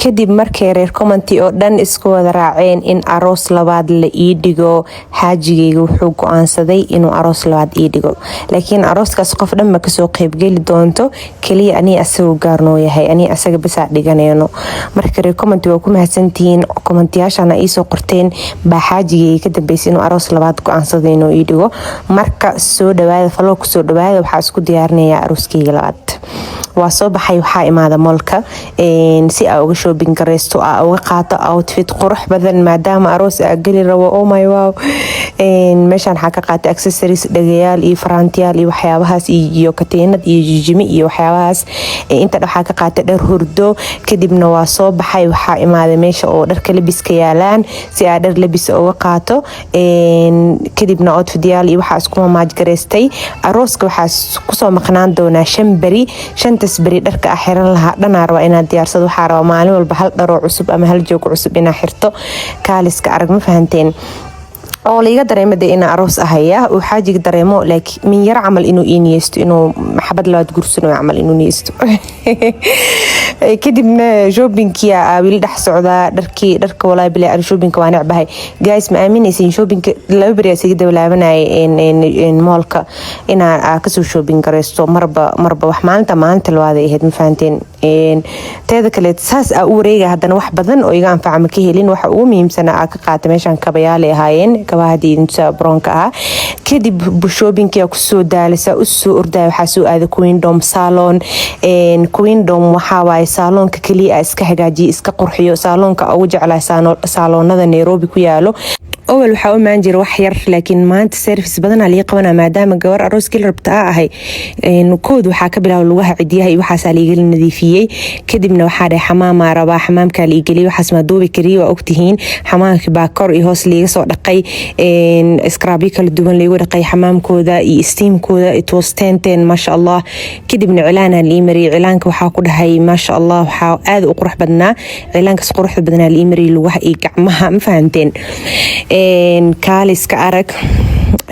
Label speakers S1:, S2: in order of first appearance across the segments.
S1: kadib markay reer commenti oo dhan isku wada raaceen in aroos labaad la ii dhigo xaajigayga wuxuu go'aansaday inuu aroos labaad ii dhigo laakiin arooskaas qof dhan ma kasoo qaybgeli doonto kaliya ani asagu gaarnoo yahay ani asaga basa dhiganayno marka reer commenti waa ku mahadsantihiin commentiyaashana ii soo qorteen baa xaajigayga ka dambeysay inuu aroos labaad go'aansaday inuu ii dhigo marka soo dhawaada faloo ku soo dhawaada waxaa isku diyaarinayaa arooskayga labaad waa soo baxay waxaa imaada moolka si aa uga shopping gareysto aa uga qaato outfit qurux badan maadaama aroos aa geli rabo oh my wow meeshaan waxaa ka qaatay accessories dhagayaal iyo faraantiyaal iyo waxyaabahaas iyo katiinad iyo jijimi iyo waxyaabahaas inta waxaa ka qaatay dhar hurdo kadibna waa soo baxay waxaa imaaday meesha oo dharka labiska yaalaan si aa dhar labis uga qaato kadibna outfityaal iyo waxaa isku mamaaj gareystay arooska waxaa kusoo maqnaan doonaa 5 beri 5 beri dharka ah xiran lahaa dhanaa raba inaad diyaarsado waxaa raba maalin walba hal dharo cusub ama hal joog cusub inaa xirto kaaliska arag ma fahanteen oo liiga dareemada inaa aroos ahaya oo xaajiga dareemo laakiin min yar camal inuu iniyeysto inuu maxabad labaad gursano camal inuu niyeysto kadibna shoppingkiya wiil dhex socdaa dharka walaa bilaa shoppingka waa necbahay guys ma aaminaysin shoppingka 2 beri asiga dawlaabanay moolka inaa kasoo shopping gareysto marba wax maalinta labaad ay ahayd ma fahanteen teeda kale saas aa u wareega haddana wax badan oo iga anfaca ma ka helin waxa ugu muhiimsan aa ka qaatay meeshaan kabayaal ahaayeen kabahadii inta bronka ah kadib shoppingka ku soo daalisa u soo orday waxa soo aaday Queendom salon Queendom waxa waay salonka kaliya iska hagaajiyo iska qurxiyo salonka ugu jeclaa salonada Nairobi ku yaalo أول وحاول ما نجري وحير لكن ما أنت سيرفيس بدنا عليه قبنا ما دام الجوار أروس كل ربطها هاي نكود وحاك بلا الوجه عديها يوحس على يجل النظيفية كدبنا وحدا حمام ربا حمام كالي يجلي وحس ما دوبي كري وأكتهين حمام باكر يهوس لي صوت دقي إسكرابي كل الدول اللي ورقي حمام كودا يستيم كودا توستين ما شاء الله كدبنا إعلانها الإيمري إعلانك وحاكود هاي ما شاء الله وحاو هذا أقرح بدنا إعلانك سقرح بدنا الإيمري الوجه يجمعها مفهمتين kaaliska arag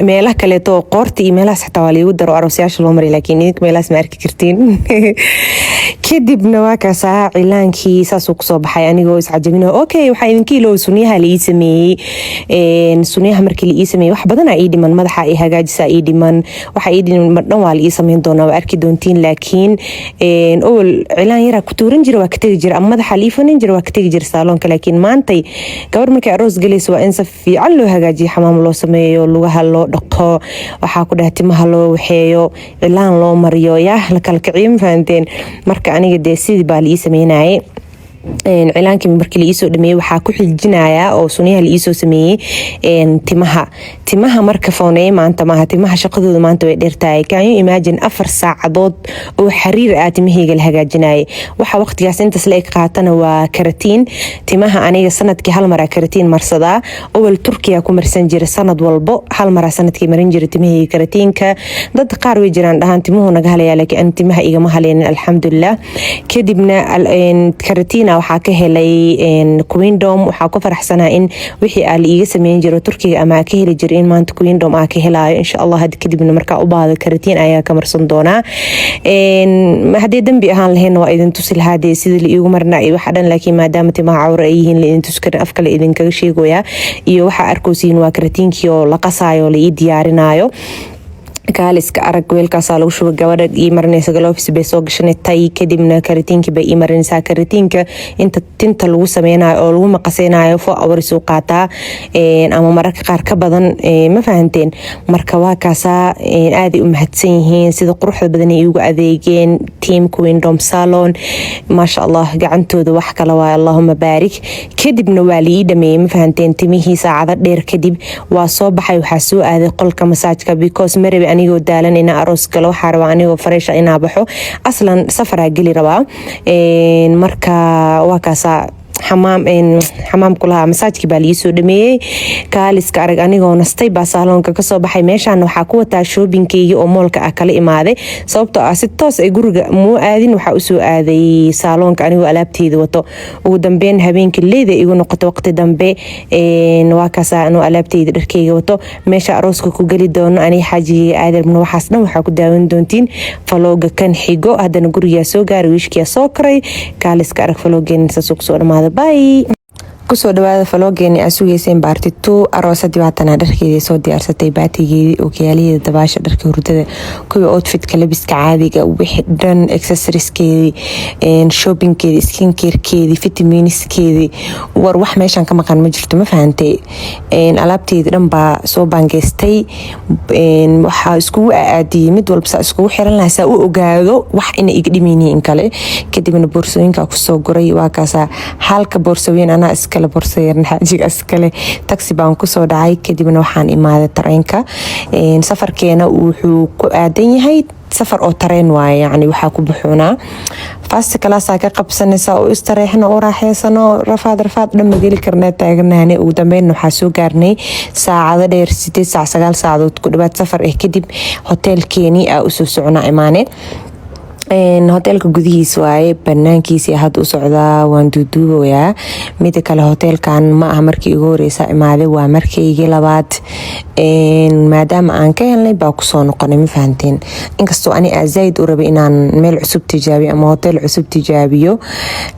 S1: meelaha kaleeto qoorta iyo meelahaas xitaa waa liigu daro aroosyaasha loo maray laakiin idinka meelahaas ma arki kartiin kadibna waa kaasaa cilaankii saasuu kusoo baxay anigoo iscajabina okay waxaa idinkii loo sunniyaha la ii sameeyey sunniyaha markii la ii sameeyey wax badanaa ii dhiman madaxa ii hagaajisaa ii dhiman waxa ii dhiman dhan waa la ii sameyn doonaa waa arki doontiin laakiin awal cilaan yaraa ku tuuran jira waa ka tegi jira ama madaxa la ii fanin jira waa ka tegi jira saaloonka laakiin maantay gabar markay aroos galayso waa in si fiican loo hagaajiyo xamaam loo sameeyo lugaha loo dhaqo waxaa ku dhahay timaha loo waxeeyo cilaan loo mariyo yaa la kala kiciyo ma fahanteen marka aniga dee sidii baa la ii sameynayay cilaankii markii la ii soo dhameeyay waxaa ku xijinayaa oo sunniyaha la ii soo sameeyay timaha marka foonay maanta maaha timaha shaqadooda maanta way dheertahay can you imagine 4 saacadood oo xariir ah timahayga la hagaajinayay waxa waqtigaas intaas la qaatana waa karatiin timaha aniga sanadkii hal mar karatiin marsadaa awal Turkiya ku marsan jiray sanad walbo hal mar sanadkii marin jiray timahayga karatiinka dad qaar way jiraan dhahan timuhu naga halaya laakiin timaha iga ma haleen alxamdulillah kadibna karatiin waxaa ka helay Queendom waxaa ku faraxsanaa in wixii aan iiga sameyn jiro Turkiga ama ka heli jiray in maanta Queendom aan ka helayo insha Allah had kadibna marka u baahdo karatiin ayaa ka marsan doonaa ma hadii dambi ahaan lahayn waa idin tusi lahaadee sidii la iigu marnaa iyo waxa dhan laakiin maadaama timaha cawra ay yihiin la idin tusi karin afka la idin kaga sheegoyaa iyo waxa arkoosin waa karatiinkii oo la qasaayo la ii diyaarinayo kaaliska arag weelkaasaa lagu shubay gabadha ii marinaysa galoofis bay soo gashanay kadibna karatiinki bay ii marinaysaa karatiinka inta tinta lagu sameynayo oo lagu maqaseynayo 4 hours uu qaataa ama mararka qaar ka badan ma fahanteen marka waa kaasaa aad u mahadsan yihiin sida quruxda badan ay ugu adeegeen team Queendom salon ma sha Allah gacantooda wax kala waa Allahumma baarik kadibna waa la ii dhameeyay ma fahanteen timihii saacada dheer kadib waa soo baxay waxa soo aaday qolka masaajka because marabi anigoo daalan ina aroos galo waxa rabaa anigoo fareesha ina baxo aslan safara gali rabaa marka waa kaasa xamaam kulaha masaajki baa liisoo dhameeyey kaaliska arag anigoo nastay baa saaloonka kasoo baxay meeshaan waxaa ku wataa shoobinkeygii oo moolka ah kala imaaday sababtoo ah si toos ay guriga muu aadin waxaa usoo aaday saaloonka anigoo alaabteeda wato ugu dambeyn habeenkii leyda igu noqoto waqti dambe waa kaasa anoo alaabteeda dharkeyga wato meesha arooska ku geli doono aniga xaajigeyga aadarbna waxaas dhan waxaa ku daawan doontiin falooga kan xigo haddana gurigaa soo gaaray wiishkiyaa soo karay kaaliska arag faloogeena saasuu kusoo dhamaada bye kusoo dhawaada faloogeeni aa sugeyseen baarti 2 aroosadii waatana dharkeedii soo diyaarsatay baatigeedii ookiyaalaheeda dabaasha dharka hurdada kuwii outfitka labiska caadiga wixii dhan accessoriskeedii shoppingkeedii skincarekeedii vitaminiskeedii war wax meeshaan ka maqan ma jirto ma fahantay alaabteedii dhan baa soo baangeystay waxaa iskugu aadiyey mid walba saa iskugu xiran lahaa saa u ogaado wax ina iga dhimayniin kale kadibna boorsooyinka kusoo guray waa kaasa halka boorsaweyn anaa iskale boorsayeerna xaajiga iskale taxi baan kusoo dhacay kadibna waxaan imaaday tareenka safarkeena wuxuu ku aadan yahay safar oo tareen waaye yani waxaa ku buxuunaa fast kalaasaa ka qabsanaysaa oo istareexno oo raaxeysano rafaad dhan ma geli karnaa taaganaane ugu dambeyn waxaa soo gaarnay saacado dheer 8 saac 9 saacadood ku dhawaad safar kadib hoteelkeeni aa usoo soconaa imaane hoteelka gudihiis waaye banaankiisa hadda u socdaa waan duuduubayaa mida kale hoteelkan ma aha markii ugu horeysa imaade waa markaygii labaad maadaama aan ka helnay baa kusoo noqonay ma fahanteen inkastoo ani zaaid u rabay inaan meel cusub tijaabiyo ama hotel cusub tijaabiyo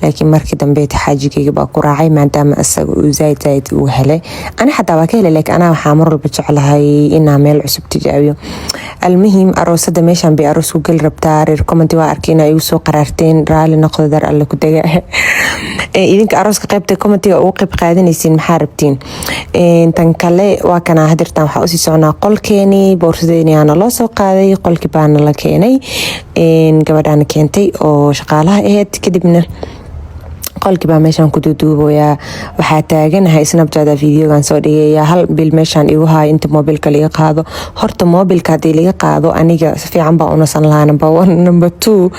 S1: laakiin markii dambe xaajigeyga baa ku raacay maadaama isaga uu zaaid u helay ani xataa waa ka helay laakiin anaa waxaa mar walba jeclahay inaan meel cusub tijaabiyo almuhim aroosada meeshaan bay aroos ku geli rabtaa reer comment waa arkeen ay soo qaraarteen raali noqdo dar alla ku daga idinka arooska qaybta commentiga ugu qayb qaadanaysiin maxaa rabtiin tan kale waa kana hadirtaan waxaa usii soconaa qolkeeni boorsadeeni aana loo soo qaaday qolkii baana la keenay gabadhaana keentay oo shaqaalaha ahayd kadibna qolkii baa meeshaan ku duuduubayaa waxaa taaganahay snapchat videogan soo dhigayaa hal bil meeshaan igu haay inta mobilka laga qaado horta mobilka haddii laga qaado aniga si fiican baa unasan lahaa number 1 number 2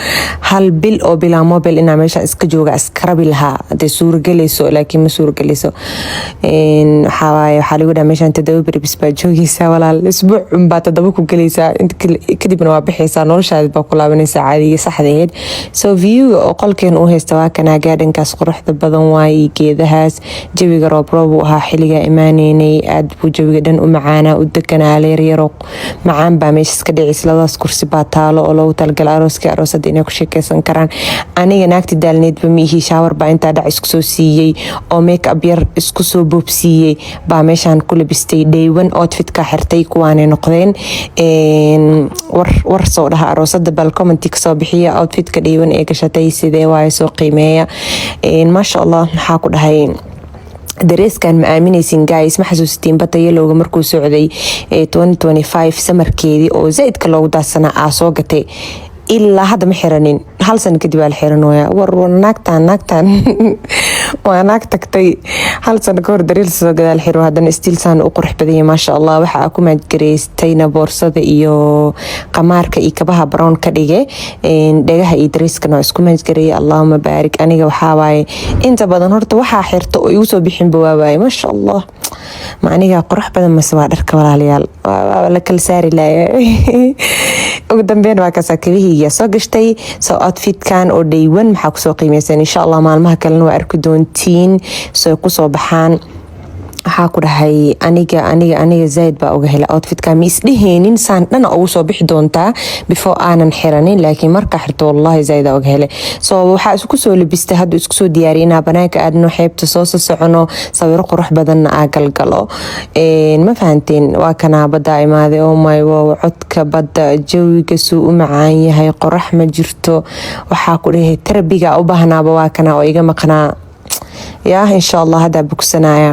S1: hal bil oo bilaa mobil inaa meeshaan iska jooga iska rabi lahaa hadday suuragelayso laakiin ma suuragelayso waxaa lagu dhaha meeshaan 7 beri bis baa joogaysaa walaal isbuuc unbaa 7 ku gelaysaa kadibna waa bixaysaa noloshaadi baa ku laabanaysaa caadiga saxdeed so viewga oo qolkeen u haysta waa kanaa gaadhankaas quruxda badan waaye geedahaas jawiga roob uu ahaa xiliga imaaneynay aad buu jawiga dhan u macaanaa u deganaa leeryaro macaan baa meesha iska dhicis labadaas kursi baa taalo oo loogu talagala arooskii aroosada inay ku sheekeysan karaan aniga naagti daalneedba miihii shaawar baa intaa dhac isku soo siiyey oo make up yar isku soo boobsiiyey baa meeshaan ku labistay dhaywan outfitka xirtay kuwaanay noqdeen war soo dhaha aroosada bal commenti kasoo bixiya outfitka dhaywan ee gashatay sidee waaye soo qiimeeya maasha allah maxaa ku dhahay dareeskan ma aaminaysin guys ma xasuusitiin batayalowga markuu socday 2025 samarkeedii oo zaaidka loogu daadsanaa aa soo gatay ilaa hadda ma xiranin hal sano kadib aa la xiranooya war naagtan waa naag tagtay hal sano kahor dariil soo gadaal xiro haddana stiilsaan u qurux badanya maasha allah waxaa ku maadgareystayna boorsada iyo qamaarka iyo kabaha brown ka dhige dhagaha iyo dareeskana waa isku maadgareeyay allahuma baarik aniga waxaa waaye inta badan horta waxaa xirta oo igu soo bixinba waa waaye maasha allah ma aniga qurux badan mase waa dharka walaalayaal waa la kala saari laaya ugu dambeyn waa kasaa kabihiiya soo gashtay soo outfitkan oo dhaywan maxaa kusoo qiimeysan insha allah maalmaha kalena waa arki doontiin soo kusoo baxaan waxaa ku dhahay aniga zaaid baa uga helay outfitka ma isdheheenin saan dhana ugu soo bixi doontaa before aanan xiranin laakiin markaa xirto wallahi zaaid uga helay soo waxaa isku soo labistay hadda isku soo diyaariyay inaa banaanka aadno xeebta soo socono sawiro qurux badanna aa galgalo ma fahanteen waa kanaa badda imaaday oh my wow codka badda jawiga suu u macaan yahay qorax ma jirto waxaa ku dhahay terabiga u baahnaaba waa kanaa oo iga maqnaa yaa insha allah haddaa bogsanaya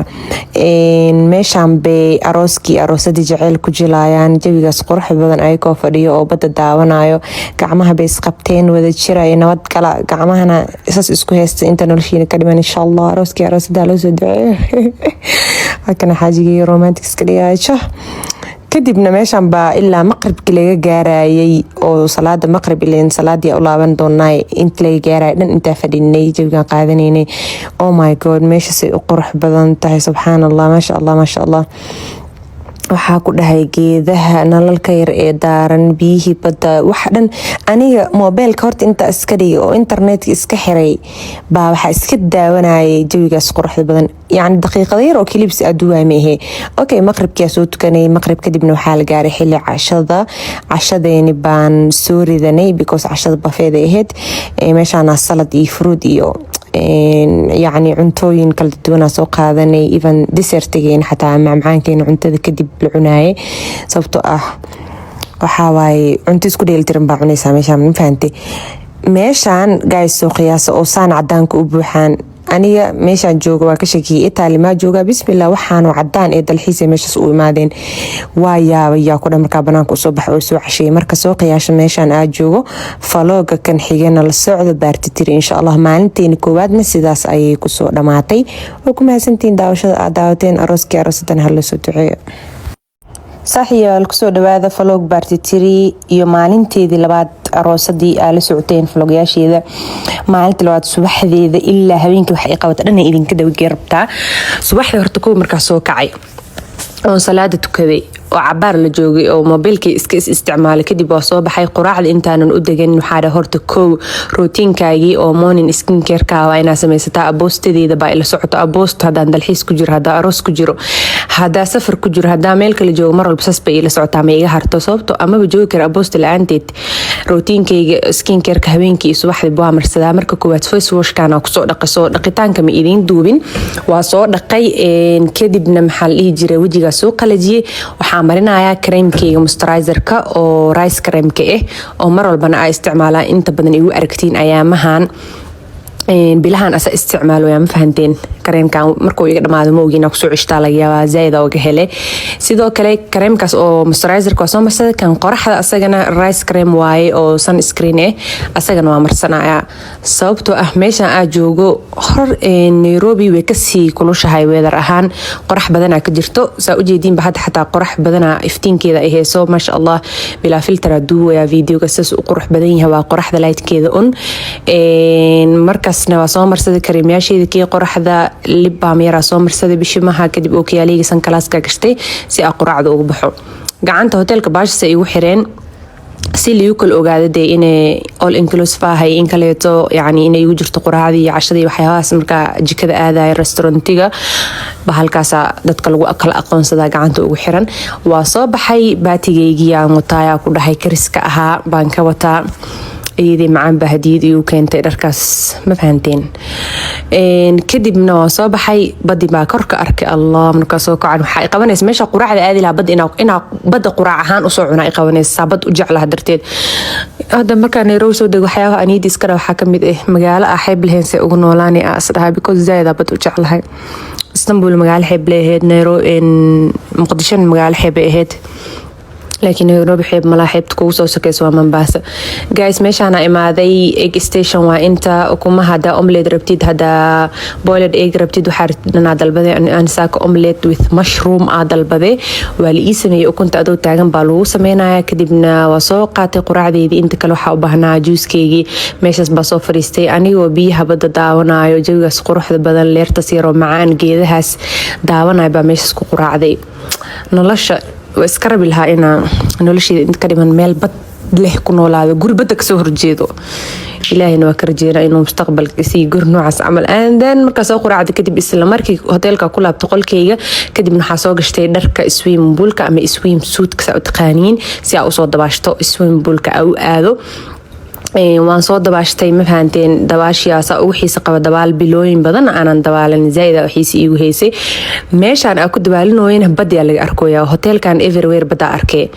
S1: meeshaan bay aroosadii jaceyl ku jilaayaan jawigaas qurux badan ayagoo fadhiyo oo badda daawanayo gacmaha bay isqabteen wada jiraya nabad kala gacmahana isaas isku haysta inta noloshiina ka dhiman insha allah aroosadaa loo soo duceeyo halkana xaajigii romantic iska dhigaayo kadibna meeshan baa ilaa maqribki laga gaarayay oo salaada maqrib ileen salaadii u laaban doonaa inta laga gaarayay dhan intaa fadhinay jawigan qaadanaynay. Oh my god, meeshaasay u qurux badan tahay, subxaanallah, maasha allah maasha allah. waxaa ku dhahay geedaha nalalka yar ee daaran, biyihii badda, wax dhan. aniga moobeelka horta inta iska dhigay oo internetka iska xiray baa waxaa iska daawanayay jawigaas quruxda badan. yacni daqiiqada yar oo kilibs aduwaa meehe. okay, maqribkiyaa soo tukanay. maqrib kadibna waxaa la gaaray xilli cashadeeni baan soo ridanay because cashada bafeeda ahayd. meeshaana salad iyo fruit iyo yacni cuntooyin kala duwanaa soo qaadanay. even desertigeena xataa macmacaankeena cuntada kadib la cunaayay, sababtoo ah waxaa waaye cunto isku dheelitiran baa cunaysaa meeshaan, ma fahantay? meeshaan guys soo qiyaasa oo saan cadaanka u buuxaan. aniga meeshaan jooga waa ka shakiyay Italy ma jooga, bismillah, waxaan cadaan ee dalxiisa meeshaas u imaadeen. waa yaabaya ku dhamarka banaanka soo baxay oo soo cashay. marka soo qiyaasho meeshaan aad joogo, falooga kan xigana la socdo baartitiri insha Allah. maalinteena koowaadna sidaas ayay ku soo dhamaatay. oo ku mahadsantiin daawashada aad daawateen. arooskii aroosadan hal soo duceeyo. saaxiibayaal, kusoo dhawaada vlog baartitiri iyo maalinteedii labaad aroosadii aa la socoteen vlogyaasheeda. maalinta labaad subaxdeeda ilaa habeenkii wax ay qabata dhan idinka dawagee rabtaa. subaxda horta kuwa markaas soo kacay oo salaada tukaday oo cabaar la joogay oo mobilkii iska isticmaalay. kadib waa soo baxay quraacda intaanan u degan. waxaa horta kow routiinkaagii oo morning skincare-ka waa inaa samaysataa. aboostadeeda baa ila socoto. aboost haddaan dalxiis ku jiro, haddaa aroos ku jiro, haddaa safar ku jiro, haddaa meel kale joogo, mar walba sas bay ila socotaa, ma iga harto. sababto amaba joogi kara aboosta la-aanteed. routiinkayga skincare-ka habeenkii iyo subaxdii waa marsadaa. marka koowaad face washkaana kusoo dhaqay. soo dhaqitaanka ma idiin duubin, waa soo dhaqay. kadibna maxaa la dhihi jiray, wejigaa soo qalajiyey. waxaa marinayaa kareemkayga moisturizerka oo rice kareemka oo mar walbana aa isticmaalaa. inta badan igu aragtiin ayaamahan bilahan asa isticmaalo, yaa ma fahanteen. kareemkan markuu iga dhamaado ma ogiina kusoo cishtaa laga yaabaa, zaaid oga hele. sidoo kale kareemkaas oo moisturizerka waa soo marsada. kan qoraxda asagana rice cream waaye oo sunscreen asagana waa marsanaya. sababtoo ah meeshan aa joogo hor Nairobi way kasii kulushahay weedar ahaan. qorax badanaa ka jirto, saa ujeediinba hadda xataa qorax badanaa iftiinkeeda ay hayso, maasha allah. bilaa filtera duuwaya videoga saas u qurux badan yahay. waa qoraxda lightkeeda un. markaasna waa soo marsada kareemyaasheeda kii qoraxda. lib balm yaraa soo marsada bishimaha. kadib ookiyaaleyga sankalaaska gashtay si aa quraacda uga baxo. gacanta hoteelka baashasa igu xireen si liu kala ogaada dee inay all inclusive ahay, in kaleeto yacni inay igu jirto quraacdii iyo cashadii waxyaabahaas. markaa jikada aadaya restaurantiga bahalkaasa dadka lagu kala aqoonsadaa gacanta ugu xiran. waa soo baxay. baatigaygii aan wataayaa ku dhahay kariska ahaa baan ka wataa. iyadii macaan baa hadiyad igu keentay dharkaas, ma fahanteen. kadibna waa soo baxay. badi baa korka arkay. allah, markaa soo kacan waxaa qabanaysa meesha quraacda aadi lahaa bad inaa badda quraac ahaan usoo cunaa qabanaysa. bad u jeclaha darteed. hadda markaa Nairobi soo dego waxyaabaha aniyadii iska dha waxaa kamid magaalo ah xeeb lahayn se ugu noolaani aa isdhahaa because zaaida bad u jeclahay. Istanbul magaalo xeeb leeyahayd, Nairobi Muqdisho magaalo xeeb ahayd, laakiin Nairobi xeeb malaa. xeebta kugu soo sokayso waa Mombasa. guys, meeshaana imaaday egg station. waa inta ukumaha haddaa omelette rabtid, haddaa boiled egg rabtid, waxaa rabtidnaa dalbade. anisaaka omelette with mushroom aa dalbade. waa la ii sameeyey. ukunta adoo taagan baa lagu sameynaya. kadibna waa soo qaatay quraacdeedii. inta kale waxaa u baahnaa juuskeygii. meeshaas baa soo fadhiistay anigoo biyaha badda daawanayo. jawigaas quruxda badan, leertas yaroo macaan, geedahaas daawanayo baa meeshaas ku quraacday. nolosha waa iska rabi lahaa inaa nolosheeda inta ka dhiman meel bad leh ku noolaado, guri badda kasoo horjeedo. ilaahayna waa ka rajeena inuu mustaqbalka isii guri noocaas camal. aandan markaa soo quraacda kadib isla markii hoteelka ku laabta qolkeyga. kadibna waxaa soo gashtay dharka swim poolka ama swim suitka saa u taqaaniin, si aa usoo dabaashto swim poolka aa u aado. waan soo dabaashtay, ma fahanteen. dabaashiyaasa ugu xiisa qaba. dabaal bilooyin badan aanan dabaalan, zaaid xiisa iigu haysay. meeshaan aa ku dabaalinooyin badyaa laga arkoya. hoteelkan everywhere baddaa arkee.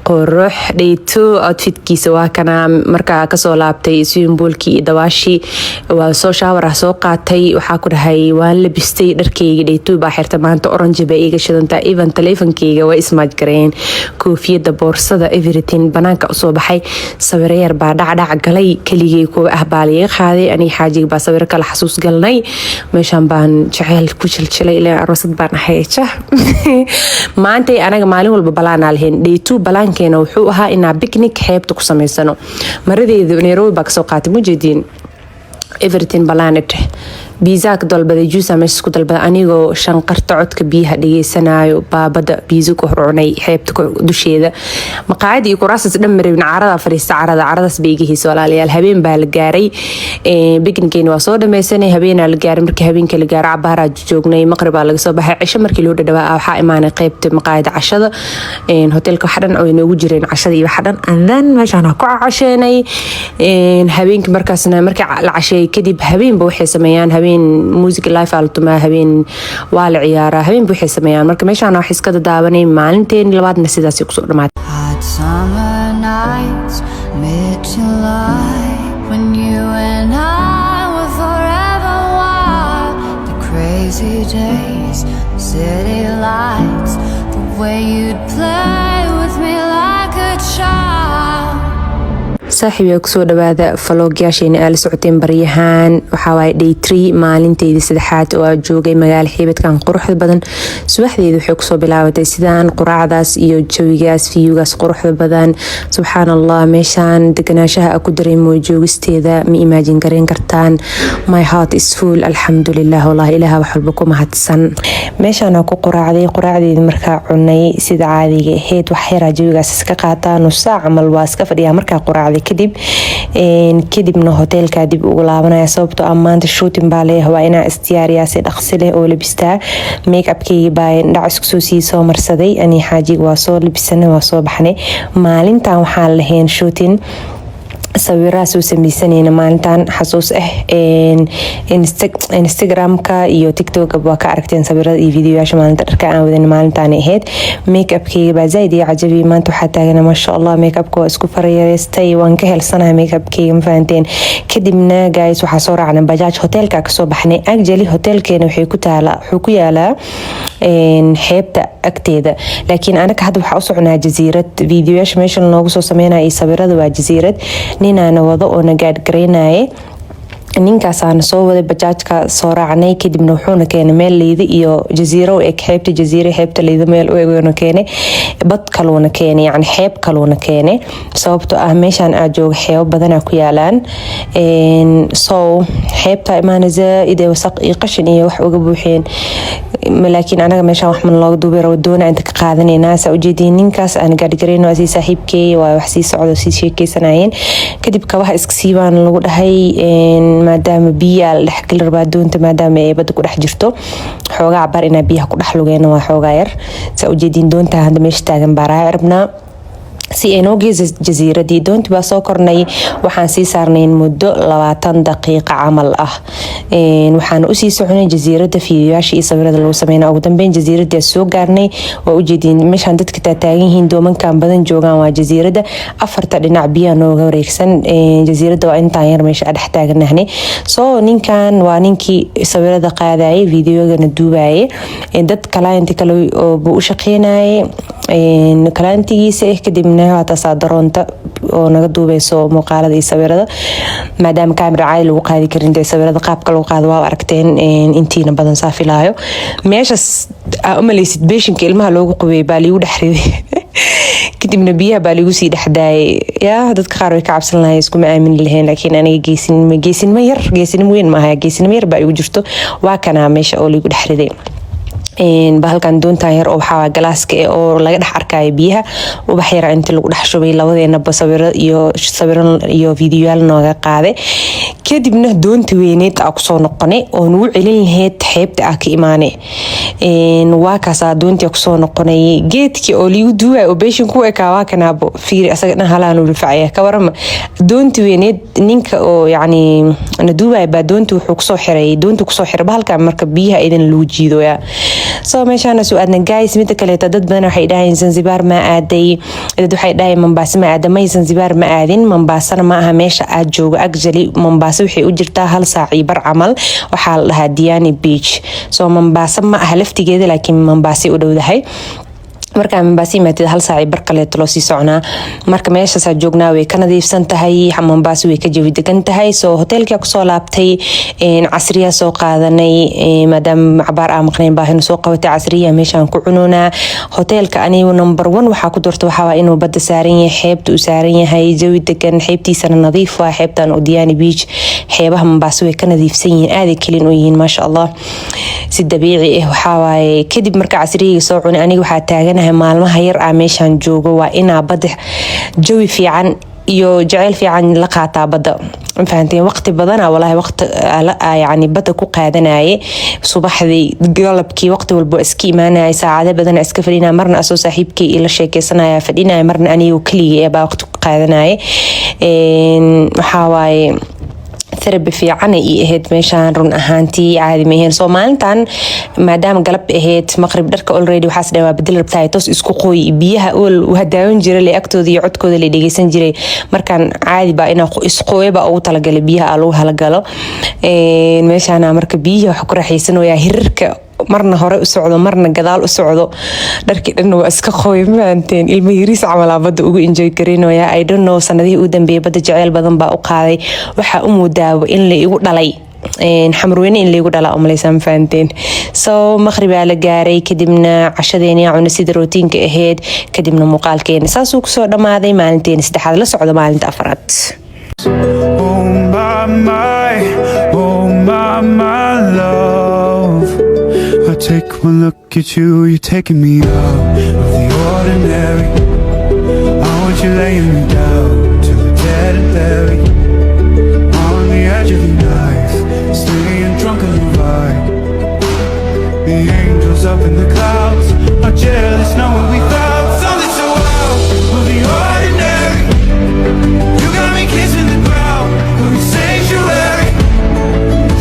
S1: qurux dhayto outfitkiisa waa kana markaa kasoo laabtay swimming poolkii iyo dawaashii waa soo shower soo qaatay waxaa ku dhahay waan labistay dharkayga dhayto baa xirta maanta orange bay iga shidantaa even teleefankayga way ismaaj gareen koofiyada boorsada everything banaanka usoo baxay sawiro yar baa dhacdhac galay keligay kuwa ah baa laga qaaday ani xaajiga baa sawiro kala xasuus galnay meeshaan baan jacayl ku jiljilay ilaa aroosad baan ahay maanta anaga maalin walba balaan lahayn dhayto balaankeena wuxuu ahaa inaa picnic xeebta ku samaysano maradeedu Nairobi baa kasoo qaatay mujeedin everything balaaned biiza ka dalbaday juice meesha ku dalbaday anigoo shanqarta codka biyaha dhageysanayo baabada biizo ku horcunay xeebta dusheeda maqaayad iyo kuraasas dhan marin carada fariista caradaas bay iga hiiso walaalayaal habeen baa la gaaray picnic waa soo dhameysanay habeenaa la gaaray markii habeenka la gaaray cabaara joognay maqrib baa laga soo baxay cisho markii loo dhawaa waxa imaanay qaybta maqaayada cashada hotelka wax dhan oo inoogu jireen cashada iyo wax dhan andan meeshaan ku casheenay habeenkii markaasna markii la cashay kadib habeenba waxay sameeyaan music live altuma habeen waa la ciyaaraa habeen waxay sameeyaan marka meeshaan wax iska daawanay maalinteen labaadna sidaas ku soo dhamaatay
S2: summer nights mid-July when you and I were forever wild the crazy days city lights the way you'd play with me like a child
S1: saaxiibay ku soo dhawaada vlogyaasheena aala socoteen baryahan waxa waay day 3 maalinteedii saddexaad oo joogay magaalo xeebadkan quruxda badan subaxdeedu waxay ku soo bilaabatay sidaan quraacdaas iyo jawigaas viewgaas quruxda badan subhanallah meeshaan deganaanshaha ku dareemo joogisteeda ma imagine gareyn kartaan my heart is full alxamdulillah wallahi ilaaha wax walba ku mahadsan meeshaan ku quraacdeeda markaa cunay sida caadiga ahayd wax yar jawigaas iska qaataa nus saac amal waa iska fadhiyaa markaa quraacday kadibna hotelka dib ugu laabanaya sababtoo maanta shooting baa leeyahay waa inaa isdiyaariyaa si dhaqsi leh oo labistaa make-upkayga baa dhac isku soo sii soo marsaday ani xaajiga waa soo labisanay waa soo baxnay maalintan waxaan lahayn shooting sawiraha soo sameysanayna maalintan xasuus Instagramka iyo TikTok waa ka aragteen sawirada iyo videoyaasha maalinta dharka aan wadan maalintan ahayd make-upkayga baa zaid iyo cajabi maanta waxa taagan masha Allah make-upka waa isku farayareystay waan ka helsanahay make-upkayga ma fahanteen kadibna guys waxa soo raacnay bajaaj hotelka ka soo baxnay actually hotelkeena wuxuu ku yaalaa xeebta agteeda laakiin anaga hadda waxa u soconaa jasiirad videoyaasha meesha loogu soo sameynaa iyo sawirada waa jasiirad ninaana wado oo na gaad gareynaaye ninkaasaan soo waday bajaajka soo raacnay kadibna wuxuuna keenay meel leyda iyo jasiiro ee xeebta jasiiro xeebta leyda meel u eegona keenay bad kaluna keenay yani xeeb kaluna keenay sababtoo meeshaan aad jooga xeebo badan ku yaalaan so xeebta imaana zaid ee wasaq iyo qashin iyo wax uga buuxeen laakiin anaga meeshaan wax man looga duubay doona inta ka qaadanayna saa u jeedin ninkaas aan gaadgareyno asii saaxiibkay waa wax sii socdo sii sheekeysanayeen kadib kabaha iska siibaan lagu dhahay maadaama biya la dhaxgal rabaa doonta maadaama ay bad ku dhex jirto xoogaa bar ina biyaha ku dhex lugeeno waa xoogaa yar saa u jeedin doonta hadda meesha taagan baaraa rabnaa si ay noo geeso jasiiradii doontii baa soo kornay waxaan sii saarnay muddo 20 daqiiqo camal ah waxaan u sii soconay jasiirada fiidiyoyaasha iyo sawirada lagu sameeyay ugu dambeyn jasiiradii soo gaarnay waa u jeedin meeshaan dadka taagan yihiin doomankan badan joogaan waa jasiirada afarta dhinac biyaha nooga wareegsan jasiirada waa intaan yar meesha dhex taaganahay soo ninkan waa ninkii sawirada qaadayay fiidiyogana duubayay dad client kale oo u shaqeynayay clientigiisa kadibna waa daroonta oo naga duubeyso muuqaalada iyo sawirada maadaama kaamira caadi lagu qaadi karin sawirada qaabka lagu qaado waa aragteen intiina badan saafilaayo meeshaas u maleysid beeshinka ilmaha loogu qubay baa liigu dhexriday kadibna biyaha baa liigu sii dhexdaayay yaa dadka qaar way ka cabsan lahayn iskuma aamini lahayn laakiin aniga geesinimo weyn maaha geesinimo yar baa igu jirto waa kana meesha oo liigu dhexriday bahalkan doontan yar oo waxa galaaska oo laga dhex arkayo biyaha ubax yar inta lagu dhex shubay labadeenaba sawiro iyo videoyaal nooga qaaday kadibna doonta weyneed ku soo noqonay oo nagu celin lahayd xeebta ka imaanay waa kaasa doonta ku soo noqonay geedkii oo liigu duubay oo beeshin ku ekaa waa kanaabo fiir asaga dhan halaan u rifacay ka warama doonta weyneed ninka oo yani na duubay baa doonta wuxuu ku soo xiray bahalkan marka biyaha idan lagu jiido soo meeshaan soo aadna guys mid kale dad badan waxay dhahayn Zanzibar ma aaday dad waxay dhahayn Mombasa ma aaday may Zanzibar ma aadin Mombasa ma aha meesha aad joogo actually Mombasa waxay u jirtaa hal saac iyo bar camal waxa la dhahaa Diani Beach soo Mombasa ma aha laftigeeda laakiin Mombasa u dhowdahay marka Mombasa maatid hal saac bar kale loo sii socnaa marka meeshaas joognaa way ka nadiifsan tahay Mombasa way ka jawi degan tahay soo hotelka ku soo laabtay casriya soo qaadanay madam cabaar maqneen baahin soo qabatay casriya meeshaan ku cunoona hotelka anigu number 1 waxa ku doortay waxa inuu badda saaran yahay xeebta u saaran yahay jawi degan xeebtiisana nadiif waa xeebtan Diani Beach xeebaha Mombasa way ka nadiifsan yihiin aad kaliin u yihiin ma sha Allah si dabiici ah waxa waaye kadib marka casriga soo cunay anigu waxa taagan maalmaha yar meeshaan joogo waa ina bad jawi fiican iyo jacayl fiican la qaataa bada fahanteen waqti badan wallahi waqti yani bada ku qaadanaaye subaxdii galabkii waqti walba iska iimaanay saacado badan iska fadhina marna asoo saaxiibkay ila sheekeysanaya fadhina marna anigu kaliya baa waqti ku qaadanaaye waxa waaye therapy fiican ay ahayd meeshaan run ahaantii caadi ma ahayn Soomaalitan maadaama galab ahayd maqrib dharka already waxaas dhawaa bedel rabtaa toos isku qooy biyaha oo hadaawan jiray la agtooda iyo codkooda la dhageysan jiray markaan caadi baa ina isqooyba ugu talagalay biyaha lagu halagalo meeshaan marka biyaha wax ku raaxaysanaya hirarka marna hore u socdo marna gadaal u socdo dharkii dhan waa iska qoymaanteen ilmo yariis camalabada ugu enjoy gareynaya I don't know sanadihii u dambeeyay bada jacayl badan baa u qaaday waxa u mudaabo in la igu dhalay xamrweyne in la igu dhala umaleysaan faanteen soo maqribaa la gaaray kadibna cashadeena cuna sida rootiinka ahayd kadibna muuqaalkeena saas uu ku soo dhamaaday maalinteena saddexaad la socdo maalinta afraad
S3: Take one look at you, you're taking me out of the ordinary. I want you laying me down to the dead and buried. On the edge of the knife, staying drunk on the vibe. The angels up in the clouds are jealous knowing we found something so out of the ordinary. You got me kissing the ground, every sanctuary.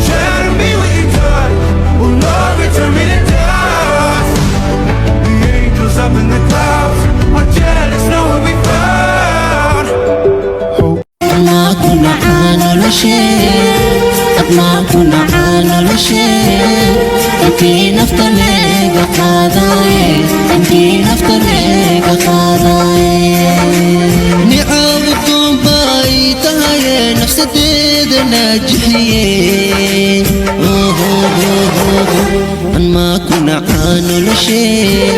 S3: Shadow me with your touch, oh Lord, return me to dust. The angels up in the clouds are jealous knowing we found hope.
S4: ما كنا عانوا لشيء ما كنا عانوا لشيء أنتي نفتلق قاضي أنتي نفتلق قاضي نعاودكم بايتها يا نفس الديد ناجحية ما كنا عانوا لشيء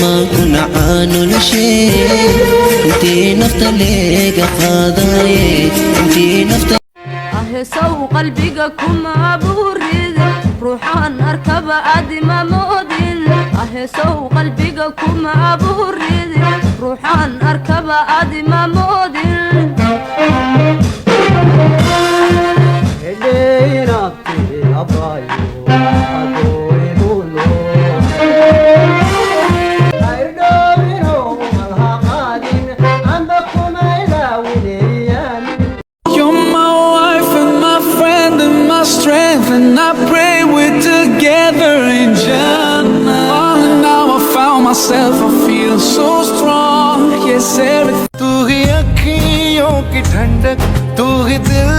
S4: ما كنا عانوا لشيء أنتي نفتلق قاضي أنتي نفتلق
S5: أهسو قلبكم أبورد روحان أركب أدم موديل أهسو قلبكم أبورد روحان أركب أدم موديل
S3: And I pray we're together in Jannah. Oh, now I found myself, I feel so strong. Yes, everything. तू ही अखियों की ठंडक, तू ही दिल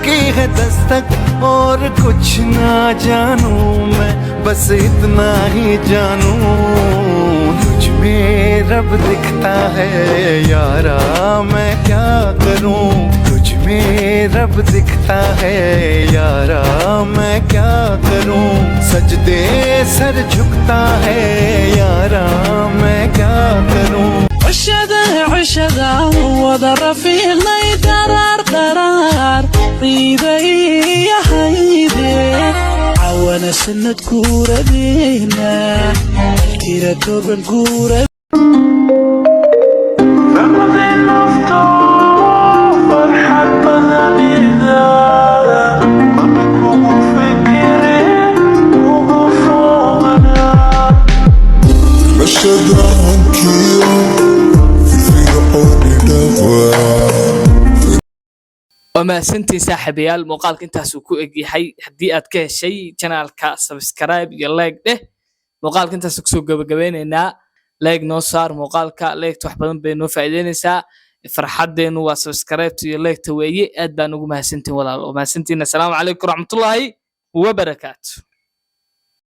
S3: की है दस्तक, और कुछ ना जानू मैं, बस इतना ही जानू तुझ में रब दिखता है यारा, मैं क्या करूं तुझ में रब दिखता है यारा, मैं क्या करूं सजदे सर झुकता है यारा, मैं क्या करूं عشدا وضر في اللي قرار طيبي يا حيدي عوانا سنة كورة بينا كيرا توبن كورة
S6: وماسنتي saaxiibayaal muuqaalka intaas uu ku eg yahay hadii aad ka heshay channelka subscribe iyo like muuqaalka intaas ku soo gabagabeynayna like noo saar muuqaalka like wax badan bay noo faa'iideynaysaa farxadeenu waa subscribe iyo like ta weeye aad baan ugu mahadsantiin walaal oo mahadsantiin assalaamu calaykum waraxmatullaahi wa barakaatuh